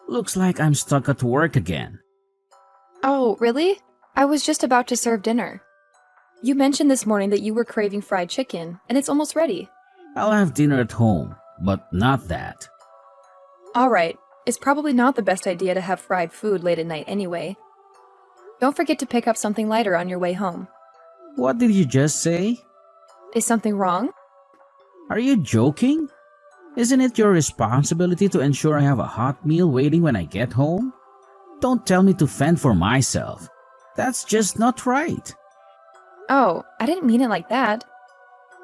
Looks like I'm stuck at work again. Oh, really? I was just about to serve dinner. You mentioned this morning that you were craving fried chicken, and it's almost ready. I'll have dinner at home, but not that. Alright, it's probably not the best idea to have fried food late at night anyway. Don't forget to pick up something lighter on your way home. What did you just say? Is something wrong? Are you joking? Isn't it your responsibility to ensure I have a hot meal waiting when I get home? Don't tell me to fend for myself. That's just not right. Oh, I didn't mean it like that.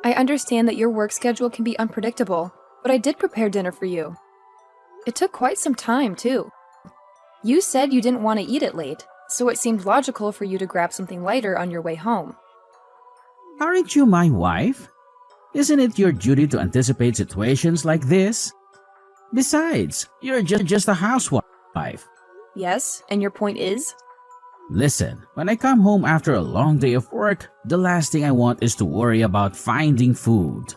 I understand that your work schedule can be unpredictable, but I did prepare dinner for you. It took quite some time, too. You said you didn't want to eat it late, so it seemed logical for you to grab something lighter on your way home. Aren't you my wife? Isn't it your duty to anticipate situations like this? Besides, you're just a housewife. Yes, and your point is? Listen, when I come home after a long day of work, the last thing I want is to worry about finding food.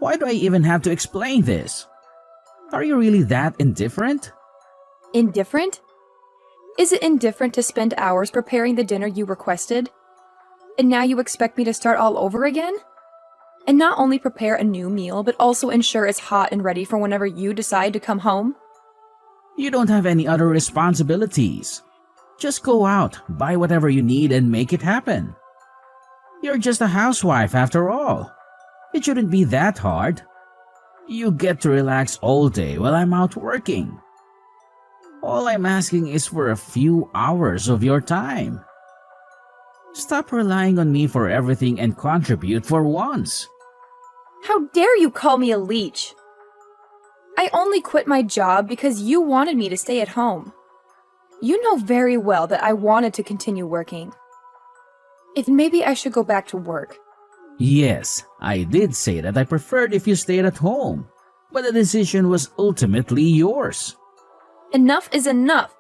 Why do I even have to explain this? Are you really that indifferent? Indifferent? Is it indifferent to spend hours preparing the dinner you requested? And now you expect me to start all over again? And not only prepare a new meal, but also ensure it's hot and ready for whenever you decide to come home? You don't have any other responsibilities. Just go out, buy whatever you need, and make it happen. You're just a housewife after all. It shouldn't be that hard. You get to relax all day while I'm out working. All I'm asking is for a few hours of your time. Stop relying on me for everything and contribute for once. How dare you call me a leech? I only quit my job because you wanted me to stay at home. You know very well that I wanted to continue working. If maybe I should go back to work. Yes, I did say that I preferred if you stayed at home, but the decision was ultimately yours. Enough is enough.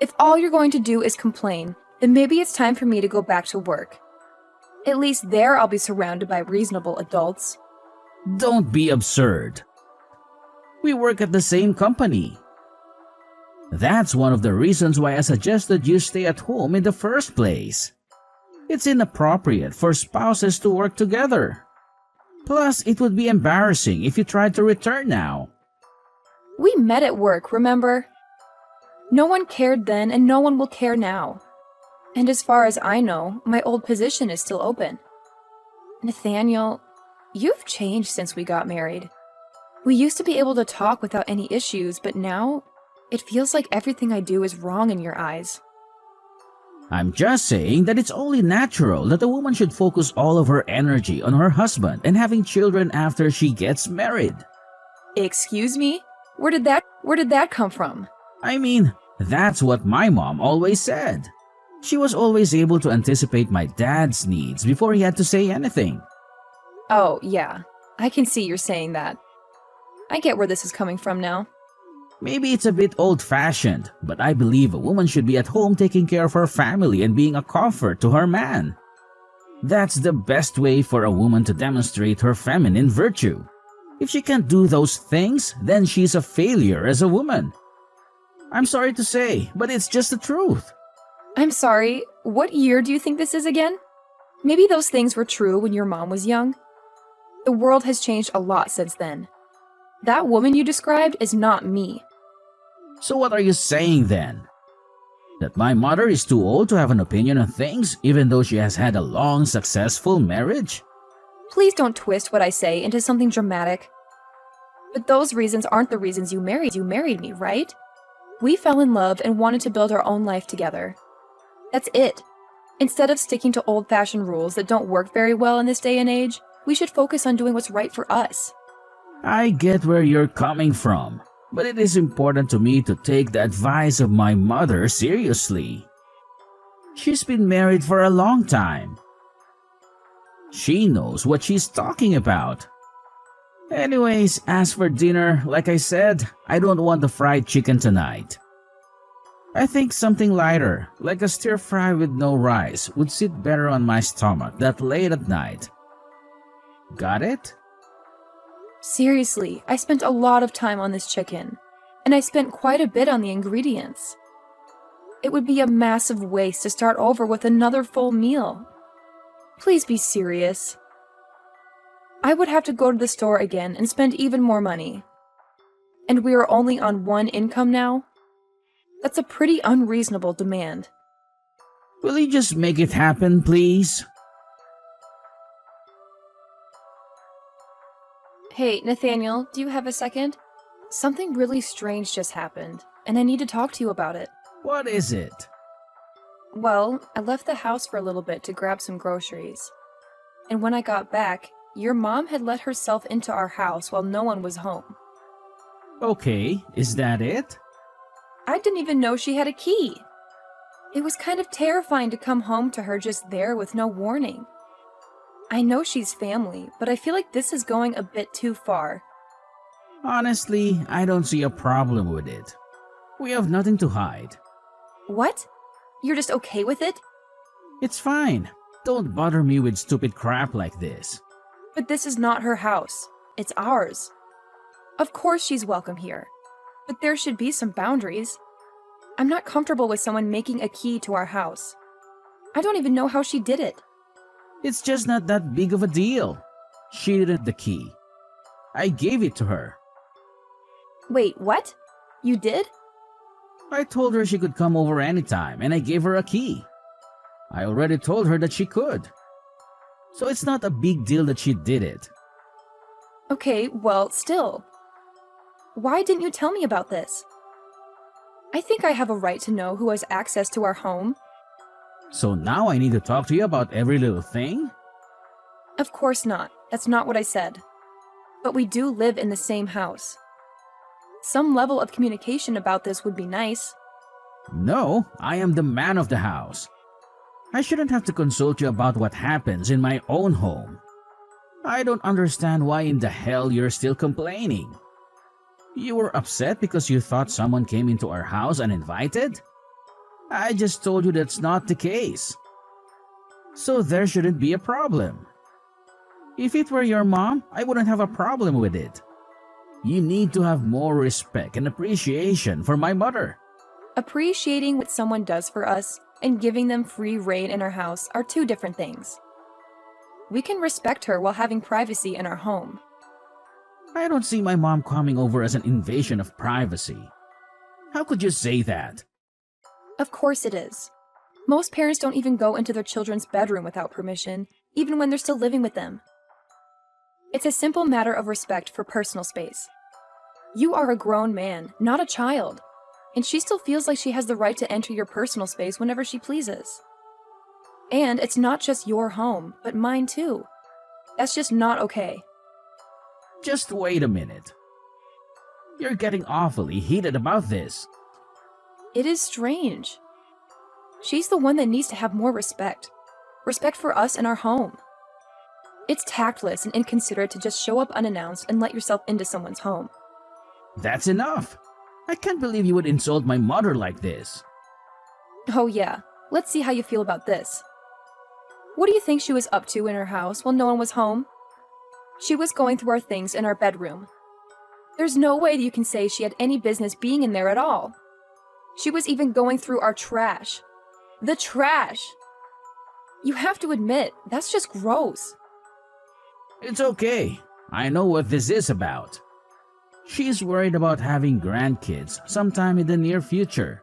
If all you're going to do is complain, then maybe it's time for me to go back to work. At least there I'll be surrounded by reasonable adults. Don't be absurd. We work at the same company. That's one of the reasons why I suggested you stay at home in the first place. It's inappropriate for spouses to work together. Plus, it would be embarrassing if you tried to return now. We met at work, remember? No one cared then and no one will care now. And as far as I know, my old position is still open. Nathaniel, you've changed since we got married. We used to be able to talk without any issues, but now it feels like everything I do is wrong in your eyes. I'm just saying that it's only natural that a woman should focus all of her energy on her husband and having children after she gets married. Excuse me? Where did that come from? I mean, that's what my mom always said. She was always able to anticipate my dad's needs before he had to say anything. Oh, yeah. I can see you're saying that. I get where this is coming from now. Maybe it's a bit old-fashioned, but I believe a woman should be at home taking care of her family and being a comfort to her man. That's the best way for a woman to demonstrate her feminine virtue. If she can't do those things, then she's a failure as a woman. I'm sorry to say, but it's just the truth. I'm sorry, what year do you think this is again? Maybe those things were true when your mom was young. The world has changed a lot since then. That woman you described is not me. So what are you saying then? That my mother is too old to have an opinion on things even though she has had a long, successful marriage? Please don't twist what I say into something dramatic. But those reasons aren't the reasons you married me, right? We fell in love and wanted to build our own life together. That's it. Instead of sticking to old-fashioned rules that don't work very well in this day and age, we should focus on doing what's right for us. I get where you're coming from, but it is important to me to take the advice of my mother seriously. She's been married for a long time. She knows what she's talking about. Anyways, as for dinner, like I said, I don't want the fried chicken tonight. I think something lighter, like a stir fry with no rice, would sit better on my stomach that late at night. Got it? Seriously, I spent a lot of time on this chicken. and I spent quite a bit on the ingredients. It would be a massive waste to start over with another full meal. Please be serious. I would have to go to the store again and spend even more money. And we are only on one income now? That's a pretty unreasonable demand. Will you just make it happen, please? Hey, Nathaniel, do you have a second? Something really strange just happened, and I need to talk to you about it. What is it? Well, I left the house for a little bit to grab some groceries. And when I got back, your mom had let herself into our house while no one was home. Okay, is that it? I didn't even know she had a key. It was kind of terrifying to come home to her just there with no warning. I know she's family, but I feel like this is going a bit too far. Honestly, I don't see a problem with it. We have nothing to hide. What? You're just okay with it? It's fine. Don't bother me with stupid crap like this. But this is not her house. It's ours. Of course she's welcome here. But there should be some boundaries. I'm not comfortable with someone making a key to our house. I don't even know how she did it. It's just not that big of a deal. She needed the key. I gave it to her. Wait, what? You did? I told her she could come over anytime and I gave her a key. I already told her that she could. So it's not a big deal that she did it. Okay, well, still. Why didn't you tell me about this? I think I have a right to know who has access to our home. So now I need to talk to you about every little thing? Of course not. That's not what I said. But we do live in the same house. Some level of communication about this would be nice. No, I am the man of the house. I shouldn't have to consult you about what happens in my own home. I don't understand why in the hell you're still complaining. You were upset because you thought someone came into our house uninvited? I just told you that's not the case. So there shouldn't be a problem. If it were your mom, I wouldn't have a problem with it. You need to have more respect and appreciation for my mother. Appreciating what someone does for us and giving them free reign in our house are two different things. We can respect her while having privacy in our home. I don't see my mom coming over as an invasion of privacy. How could you say that? Of course it is. Most parents don't even go into their children's bedroom without permission, even when they're still living with them. It's a simple matter of respect for personal space. You are a grown man, not a child, and she still feels like she has the right to enter your personal space whenever she pleases. And it's not just your home, but mine too. That's just not okay. Just wait a minute. You're getting awfully heated about this. It is strange. She's the one that needs to have more respect. Respect for us and our home. It's tactless and inconsiderate to just show up unannounced and let yourself into someone's home. That's enough. I can't believe you would insult my mother like this. Oh yeah, let's see how you feel about this. What do you think she was up to in her house while no one was home? She was going through our things in our bedroom. There's no way that you can say she had any business being in there at all. She was even going through our trash. The trash! You have to admit, that's just gross. It's okay. I know what this is about. She's worried about having grandkids sometime in the near future.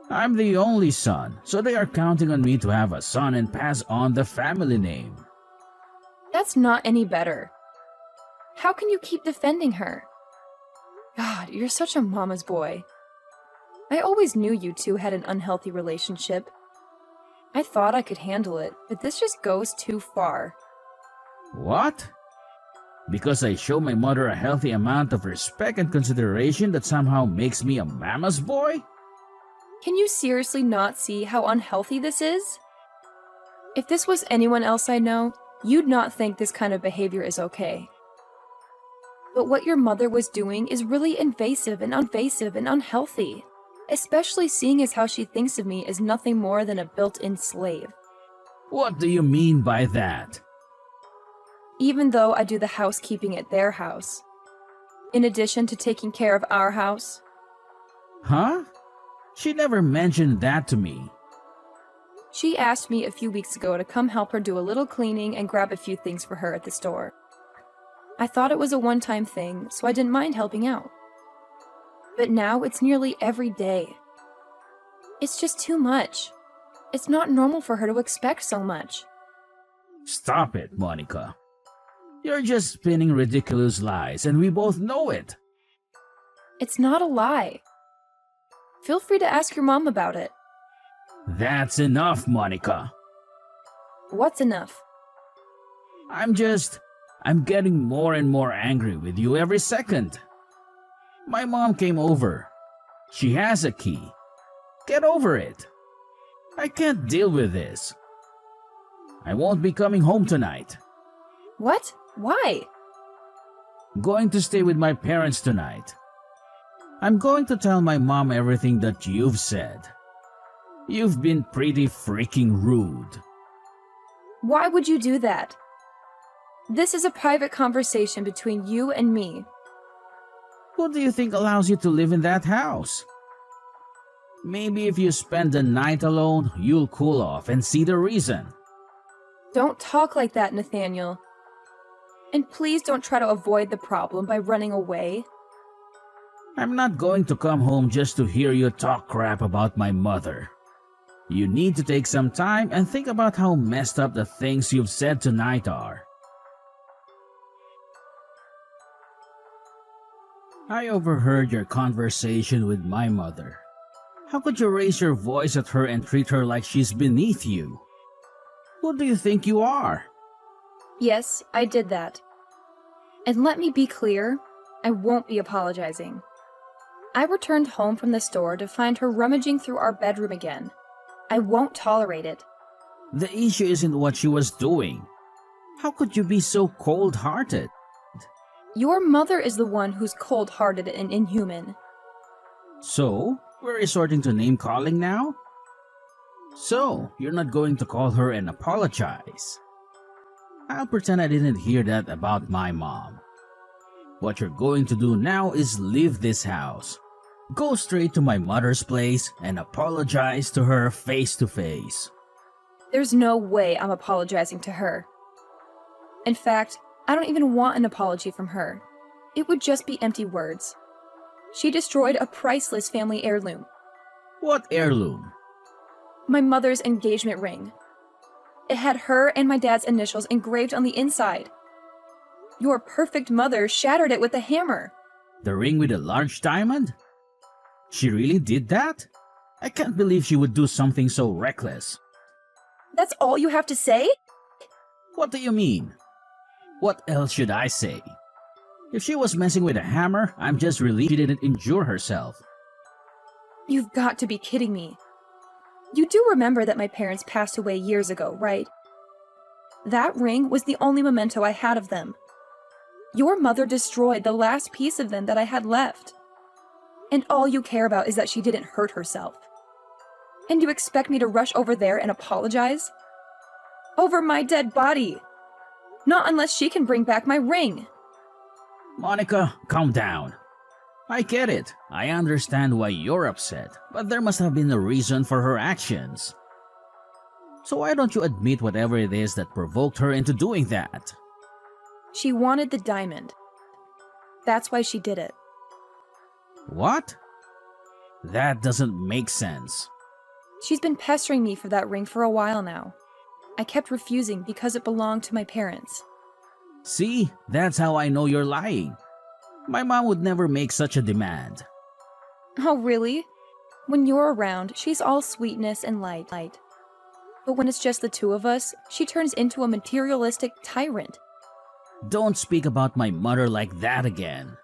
I'm the only son, so they are counting on me to have a son and pass on the family name. That's not any better. How can you keep defending her? God, you're such a mama's boy. I always knew you two had an unhealthy relationship. I thought I could handle it, but this just goes too far. What? Because I show my mother a healthy amount of respect and consideration that somehow makes me a mama's boy? Can you seriously not see how unhealthy this is? If this was anyone else I know, you'd not think this kind of behavior is okay. But what your mother was doing is really invasive and unhealthy, especially seeing as how she thinks of me as nothing more than a built-in slave. What do you mean by that? Even though I do the housekeeping at their house, in addition to taking care of our house, Huh? She never mentioned that to me. She asked me a few weeks ago to come help her do a little cleaning and grab a few things for her at the store. I thought it was a one-time thing, so I didn't mind helping out. But now it's nearly every day. It's just too much. It's not normal for her to expect so much. Stop it, Monica. You're just spinning ridiculous lies, and we both know it. It's not a lie. Feel free to ask your mom about it. That's enough, Monica. What's enough? I'm getting more and more angry with you every second. My mom came over. She has a key. Get over it. I can't deal with this. I won't be coming home tonight. What? Why? Going to stay with my parents tonight. I'm going to tell my mom everything that you've said. You've been pretty freaking rude. Why would you do that? This is a private conversation between you and me. Who do you think allows you to live in that house? Maybe if you spend the night alone, you'll cool off and see the reason. Don't talk like that, Nathaniel. And please don't try to avoid the problem by running away. I'm not going to come home just to hear you talk crap about my mother. You need to take some time and think about how messed up the things you've said tonight are. I overheard your conversation with my mother. How could you raise your voice at her and treat her like she's beneath you? Who do you think you are? Yes, I did that. And let me be clear, I won't be apologizing. I returned home from the store to find her rummaging through our bedroom again. I won't tolerate it. The issue isn't what she was doing. How could you be so cold-hearted? Your mother is the one who's cold-hearted and inhuman. So, we're resorting to name-calling now? So, you're not going to call her and apologize? I'll pretend I didn't hear that about my mom. What you're going to do now is leave this house. Go straight to my mother's place and apologize to her face to face. There's no way I'm apologizing to her. In fact, I don't even want an apology from her. It would just be empty words. She destroyed a priceless family heirloom. What heirloom? My mother's engagement ring. It had her and my dad's initials engraved on the inside. Your perfect mother shattered it with a hammer. The ring with a large diamond? She really did that? I can't believe she would do something so reckless. That's all you have to say? What do you mean? What else should I say? If she was messing with a hammer, I'm just relieved she didn't injure herself. You've got to be kidding me. You do remember that my parents passed away years ago, right? That ring was the only memento I had of them. Your mother destroyed the last piece of them that I had left. And all you care about is that she didn't hurt herself. And you expect me to rush over there and apologize? Over my dead body. Not unless she can bring back my ring. Monica, calm down. I get it. I understand why you're upset, but there must have been a reason for her actions. So why don't you admit whatever it is that provoked her into doing that? She wanted the diamond. That's why she did it. What? That doesn't make sense. She's been pestering me for that ring for a while now. I kept refusing because it belonged to my parents. See, that's how I know you're lying. My mom would never make such a demand. Oh, really? When you're around, she's all sweetness and light. But when it's just the two of us, she turns into a materialistic tyrant. Don't speak about my mother like that again.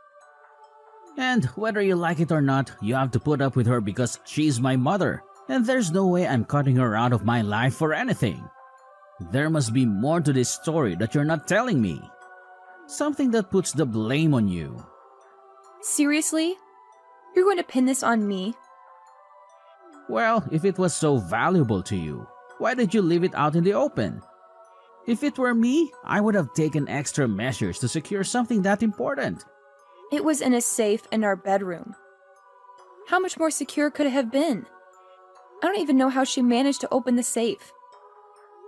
And whether you like it or not, you have to put up with her because she's my mother, and there's no way I'm cutting her out of my life for anything. There must be more to this story that you're not telling me. Something that puts the blame on you. Seriously? You're going to pin this on me? Well, if it was so valuable to you, why did you leave it out in the open? If it were me, I would have taken extra measures to secure something that important. It was in a safe in our bedroom. How much more secure could it have been? I don't even know how she managed to open the safe.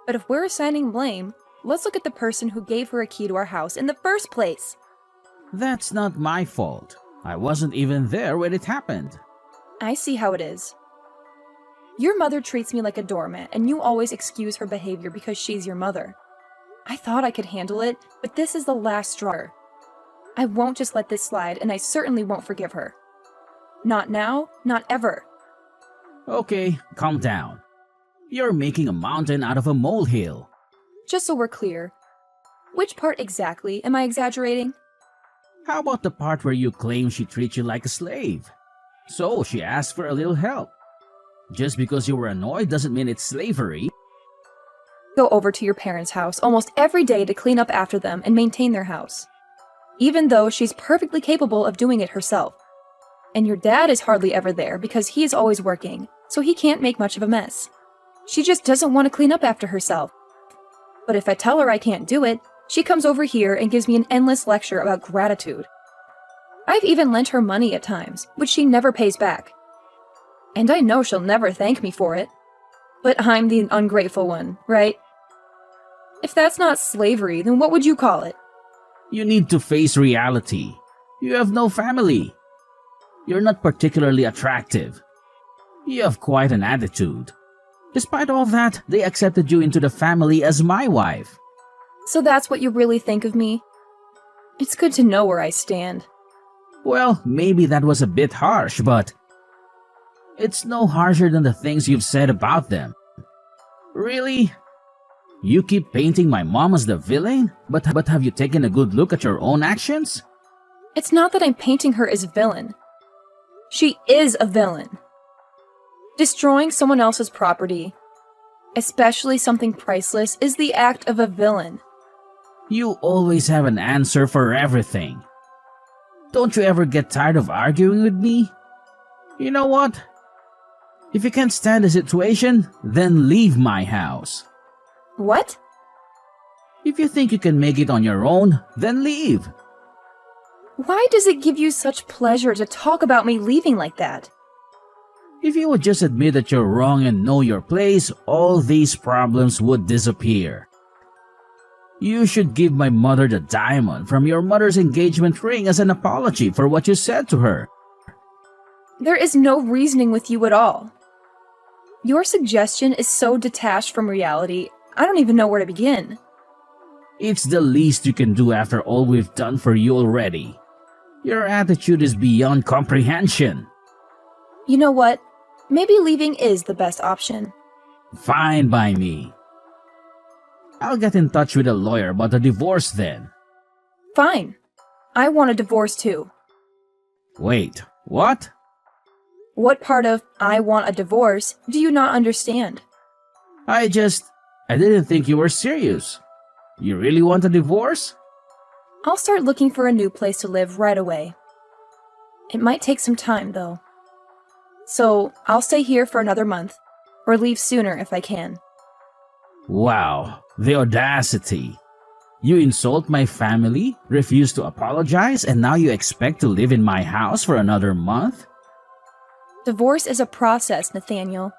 But if we're assigning blame, let's look at the person who gave her a key to our house in the first place. That's not my fault. I wasn't even there when it happened. I see how it is. Your mother treats me like a doormat, and you always excuse her behavior because she's your mother. I thought I could handle it, but this is the last straw. I won't just let this slide, and I certainly won't forgive her. Not now, not ever. Okay, calm down. You're making a mountain out of a molehill. Just so we're clear, which part exactly am I exaggerating? How about the part where you claim she treats you like a slave? So she asked for a little help. Just because you were annoyed doesn't mean it's slavery. Go over to your parents' house almost every day to clean up after them and maintain their house, even though she's perfectly capable of doing it herself. And your dad is hardly ever there because he's always working, so he can't make much of a mess. She just doesn't want to clean up after herself. But if I tell her I can't do it, she comes over here and gives me an endless lecture about gratitude. I've even lent her money at times, which she never pays back. And I know she'll never thank me for it. But I'm the ungrateful one, right? If that's not slavery, then what would you call it? You need to face reality. You have no family. You're not particularly attractive. You have quite an attitude. Despite all that, they accepted you into the family as my wife. So that's what you really think of me? It's good to know where I stand. Well, maybe that was a bit harsh, but it's no harsher than the things you've said about them. Really? You keep painting my mom as the villain, but have you taken a good look at your own actions? It's not that I'm painting her as a villain. She is a villain. Destroying someone else's property, especially something priceless, is the act of a villain. You always have an answer for everything. Don't you ever get tired of arguing with me? You know what? If you can't stand the situation, then leave my house. What? If you think you can make it on your own, then leave. Why does it give you such pleasure to talk about me leaving like that? If you would just admit that you're wrong and know your place, all these problems would disappear. You should give my mother the diamond from your mother's engagement ring as an apology for what you said to her. There is no reasoning with you at all. Your suggestion is so detached from reality, I don't even know where to begin. It's the least you can do after all we've done for you already. Your attitude is beyond comprehension. You know what? Maybe leaving is the best option. Fine by me. I'll get in touch with a lawyer about the divorce then. Fine. I want a divorce too. Wait, what? What part of I want a divorce do you not understand? I didn't think you were serious. You really want a divorce? I'll start looking for a new place to live right away. It might take some time though. So I'll stay here for another month, or leave sooner if I can. Wow, the audacity. You insult my family, refuse to apologize, and now you expect to live in my house for another month? Divorce is a process, Nathaniel.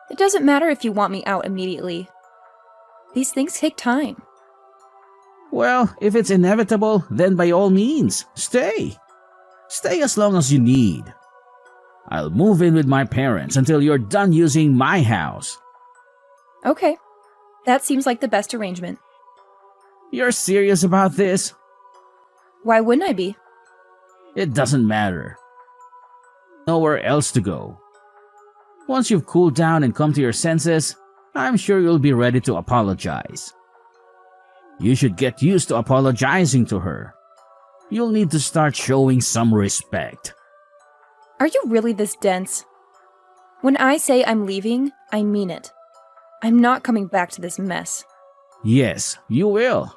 It doesn't matter if you want me out immediately. These things take time. Well, if it's inevitable, then by all means, stay. Stay as long as you need. I'll move in with my parents until you're done using my house. Okay. That seems like the best arrangement. You're serious about this? Why wouldn't I be? It doesn't matter. Nowhere else to go. Once you've cooled down and come to your senses, I'm sure you'll be ready to apologize. You should get used to apologizing to her. You'll need to start showing some respect. Are you really this dense? When I say I'm leaving, I mean it. I'm not coming back to this mess. Yes, you will.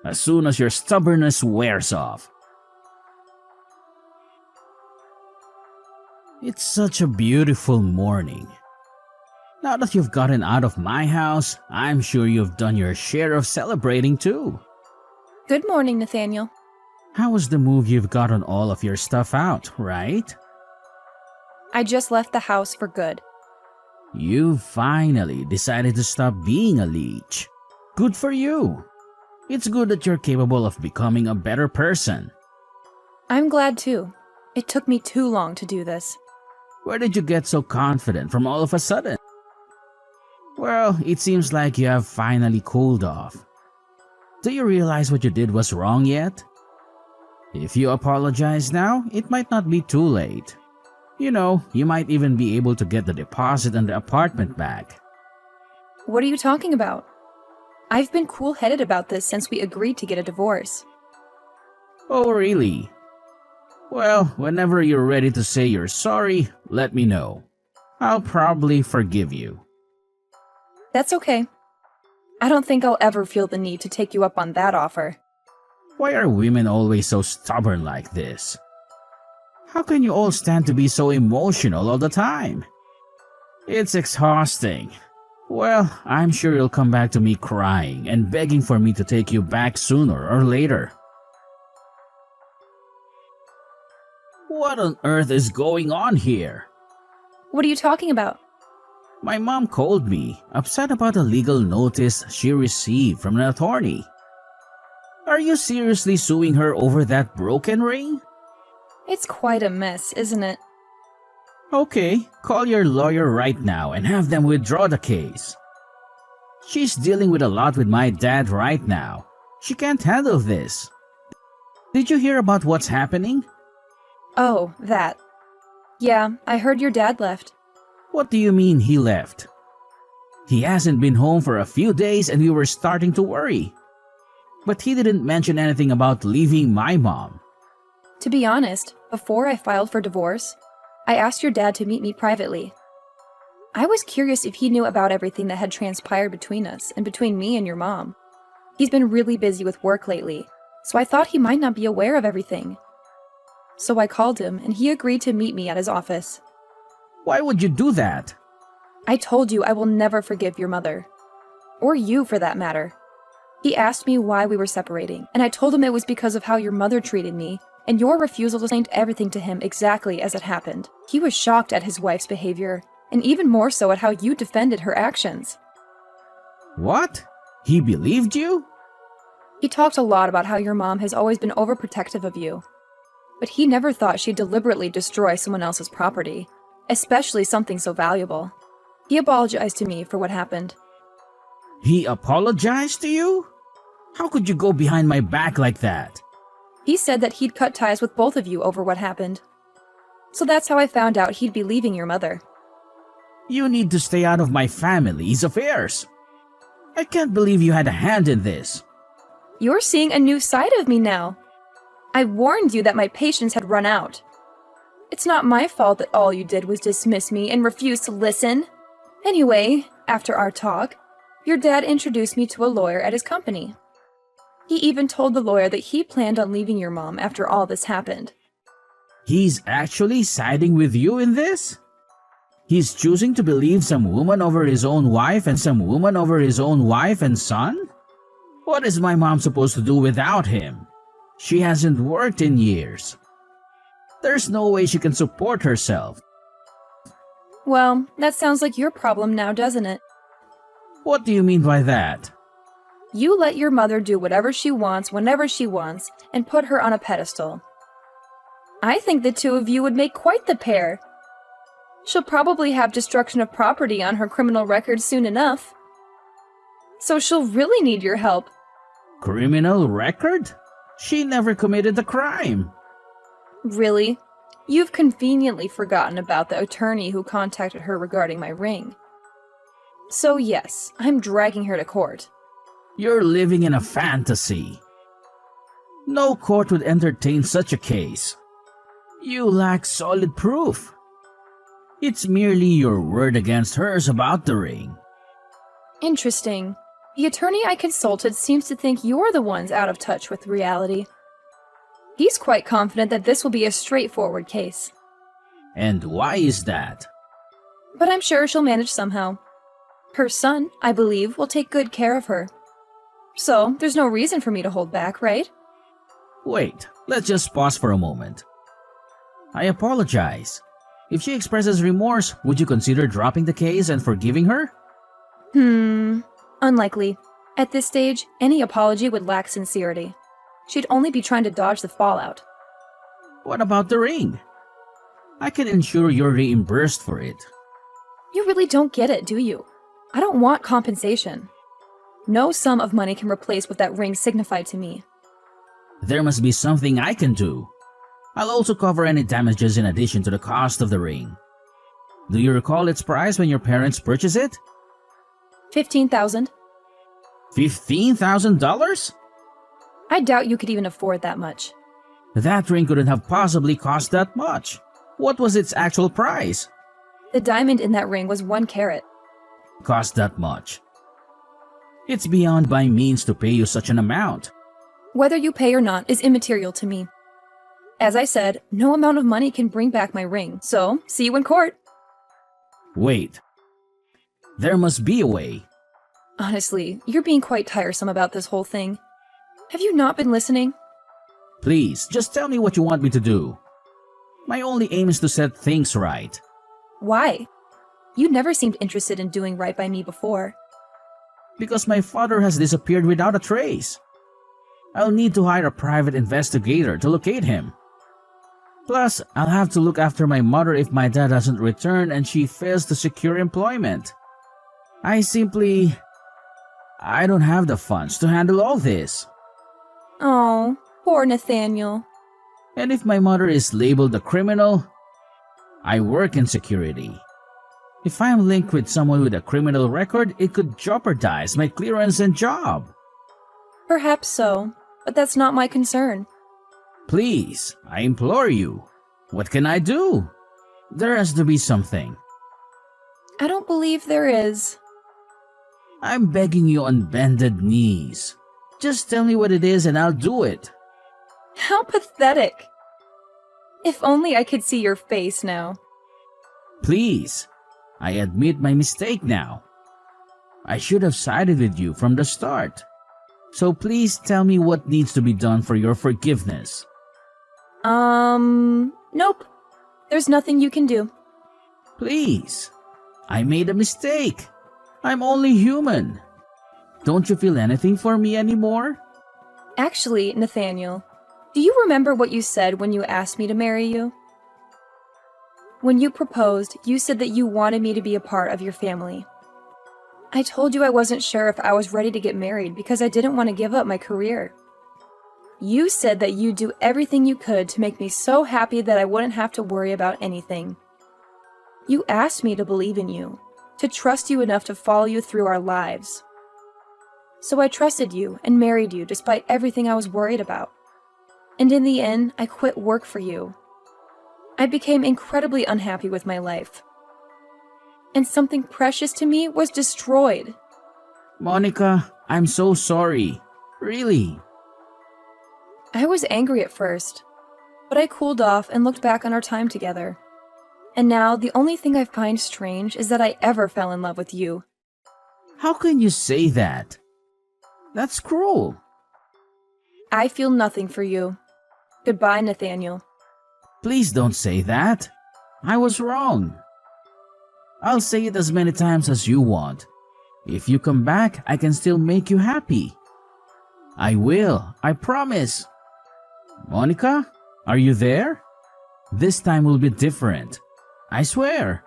As soon as your stubbornness wears off. It's such a beautiful morning. Now that you've gotten out of my house, I'm sure you've done your share of celebrating too. Good morning, Nathaniel. How was the move you've gotten all of your stuff out, right? I just left the house for good. You finally decided to stop being a leech. Good for you. It's good that you're capable of becoming a better person. I'm glad too. It took me too long to do this. Where did you get so confident from all of a sudden? Well, it seems like you have finally cooled off. Do you realize what you did was wrong yet? If you apologize now, it might not be too late. You know, you might even be able to get the deposit and the apartment back. What are you talking about? I've been cool-headed about this since we agreed to get a divorce. Oh, really? Well, whenever you're ready to say you're sorry, let me know. I'll probably forgive you. That's okay. I don't think I'll ever feel the need to take you up on that offer. Why are women always so stubborn like this? How can you all stand to be so emotional all the time? It's exhausting. Well, I'm sure you'll come back to me crying and begging for me to take you back sooner or later. What on earth is going on here? What are you talking about? My mom called me, upset about a legal notice she received from an attorney. Are you seriously suing her over that broken ring? It's quite a mess, isn't it? Okay, call your lawyer right now and have them withdraw the case. She's dealing with a lot with my dad right now. She can't handle this. Did you hear about what's happening? Oh, that. Yeah, I heard your dad left. What do you mean he left? He hasn't been home for a few days and we were starting to worry. But he didn't mention anything about leaving my mom. To be honest, before I filed for divorce, I asked your dad to meet me privately. I was curious if he knew about everything that had transpired between us and between me and your mom. He's been really busy with work lately, so I thought he might not be aware of everything. So I called him and he agreed to meet me at his office. Why would you do that? I told you I will never forgive your mother. Or you, for that matter. He asked me why we were separating, and I told him it was because of how your mother treated me and your refusal to explain everything to him exactly as it happened. He was shocked at his wife's behavior, and even more so at how you defended her actions. What? He believed you? He talked a lot about how your mom has always been overprotective of you, but he never thought she'd deliberately destroy someone else's property, especially something so valuable. He apologized to me for what happened. He apologized to you? How could you go behind my back like that? He said that he'd cut ties with both of you over what happened. So that's how I found out he'd be leaving your mother. You need to stay out of my family's affairs. I can't believe you had a hand in this. You're seeing a new side of me now. I warned you that my patience had run out. It's not my fault that all you did was dismiss me and refuse to listen. Anyway, after our talk, your dad introduced me to a lawyer at his company. He even told the lawyer that he planned on leaving your mom after all this happened. He's actually siding with you in this? He's choosing to believe some woman over his own wife and some woman over his own wife and son? What is my mom supposed to do without him? She hasn't worked in years. There's no way she can support herself. Well, that sounds like your problem now, doesn't it? What do you mean by that? You let your mother do whatever she wants whenever she wants and put her on a pedestal. I think the two of you would make quite the pair. She'll probably have destruction of property on her criminal record soon enough. So she'll really need your help. Criminal record? She never committed a crime. Really? You've conveniently forgotten about the attorney who contacted her regarding my ring. So yes, I'm dragging her to court. You're living in a fantasy. No court would entertain such a case. You lack solid proof. It's merely your word against hers about the ring. Interesting. The attorney I consulted seems to think you're the ones out of touch with reality. He's quite confident that this will be a straightforward case. And why is that? But I'm sure she'll manage somehow. Her son, I believe, will take good care of her. So, there's no reason for me to hold back, right? Wait, let's just pause for a moment. I apologize. If she expresses remorse, would you consider dropping the case and forgiving her? Unlikely. At this stage, any apology would lack sincerity. She'd only be trying to dodge the fallout. What about the ring? I can ensure you're reimbursed for it. You really don't get it, do you? I don't want compensation. No sum of money can replace what that ring signified to me. There must be something I can do. I'll also cover any damages in addition to the cost of the ring. Do you recall its price when your parents purchased it? $15,000. $15,000? I doubt you could even afford that much. That ring couldn't have possibly cost that much. What was its actual price? The diamond in that ring was 1 carat. Cost that much. It's beyond my means to pay you such an amount. Whether you pay or not is immaterial to me. As I said, no amount of money can bring back my ring, so see you in court. Wait. There must be a way. Honestly, you're being quite tiresome about this whole thing. Have you not been listening? Please, just tell me what you want me to do. My only aim is to set things right. Why? You never seemed interested in doing right by me before. Because my father has disappeared without a trace. I'll need to hire a private investigator to locate him. Plus, I'll have to look after my mother if my dad doesn't return and she fails to secure employment. I don't have the funds to handle all this. Oh, poor Nathaniel. And if my mother is labeled a criminal, I work in security. If I'm linked with someone with a criminal record, it could jeopardize my clearance and job. Perhaps so, but that's not my concern. Please, I implore you. What can I do? There has to be something. I don't believe there is. I'm begging you on bended knees. Just tell me what it is and I'll do it. How pathetic. If only I could see your face now. Please, I admit my mistake now. I should have sided with you from the start. So please tell me what needs to be done for your forgiveness. Nope. There's nothing you can do. Please, I made a mistake. I'm only human. Don't you feel anything for me anymore? Actually, Nathaniel, do you remember what you said when you asked me to marry you? When you proposed, you said that you wanted me to be a part of your family. I told you I wasn't sure if I was ready to get married because I didn't want to give up my career. You said that you'd do everything you could to make me so happy that I wouldn't have to worry about anything. You asked me to believe in you, to trust you enough to follow you through our lives. So I trusted you and married you despite everything I was worried about. And in the end, I quit work for you. I became incredibly unhappy with my life. And something precious to me was destroyed. Monica, I'm so sorry. Really. I was angry at first, but I cooled off and looked back on our time together. And now the only thing I find strange is that I ever fell in love with you. How can you say that? That's cruel. I feel nothing for you. Goodbye, Nathaniel. Please don't say that. I was wrong. I'll say it as many times as you want. If you come back, I can still make you happy. I will, I promise. Monica, are you there? This time will be different. I swear.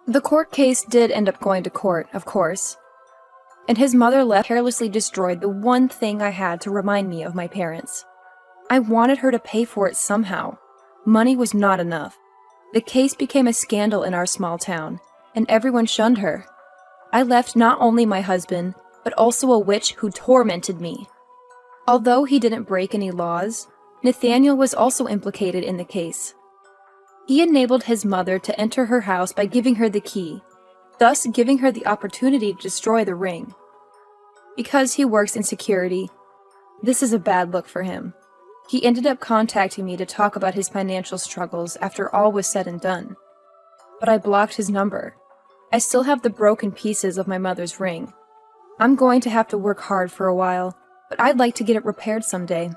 The court case did end up going to court, of course. And his mother left carelessly destroyed the one thing I had to remind me of my parents. I wanted her to pay for it somehow. Money was not enough. The case became a scandal in our small town, and everyone shunned her. I left not only my husband, but also a witch who tormented me. Although he didn't break any laws, Nathaniel was also implicated in the case. He enabled his mother to enter her house by giving her the key, thus giving her the opportunity to destroy the ring. Because he works in security, this is a bad look for him. He ended up contacting me to talk about his financial struggles after all was said and done. But I blocked his number. I still have the broken pieces of my mother's ring. I'm going to have to work hard for a while, but I'd like to get it repaired someday.